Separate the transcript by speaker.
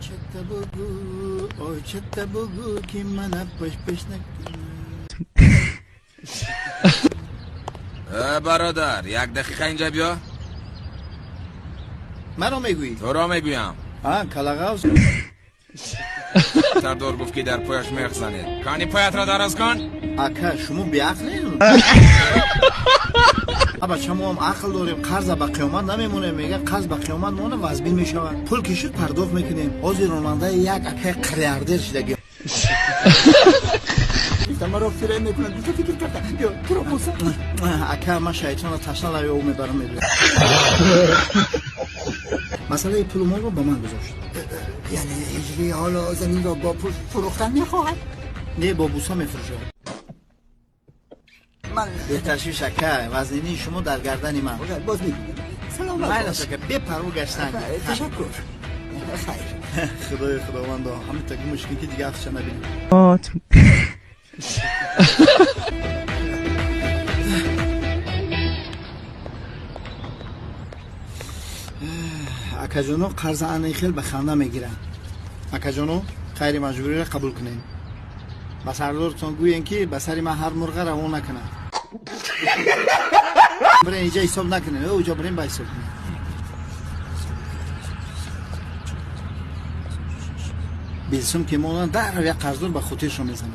Speaker 1: چته بگو آی چته بگو که من پش نکنم.
Speaker 2: برادر یک دقیقه اینجا بیا.
Speaker 1: مرا میگویی؟
Speaker 2: تو را میگویم.
Speaker 1: کلاغاوز
Speaker 2: سردار گفت که در پایش میخ زنید. کانی پایت را دراز کن.
Speaker 1: اکا شما بیعقلین؟ ابا شما هم عقل داریم. قرض به قیامت نمیمونه. میگه قرض به قیامت مونه و از بین میشود. پول کشید پرداخت میکنیم. حاضر راننده یک اکا قریاردر شده. مرا فیره میکنه. تو فکر کرده بیا تو رو بوسه. اکا من شیطان تشنه لای او میبرم میبرم. مسئله پول ما رو با من گذاشت. یعنی اجری حالا زمین را با پول فروختن میخواهد؟ نه با بوسا میفروشه. من بهترشی شکر وزنینی شما در گردنی من. باز میگویم سلام علیکم. شکر بپرو گشتن. تشکر. خیر. خدای خداوندا همین تک مشکلی که دیگه افشا نبینیم. اکا جانو قرض انی خیل به خنده میگیرن. اکا جانو خیلی مجبوری را قبول کنین. با سردارتون گوین که به سری من هر مرغه روان نکنن. برین اینجا حساب نکنین. اوجا برین با حساب کنین. بیلسون که مونان در رو یک قرضدار به خودشون میزنن.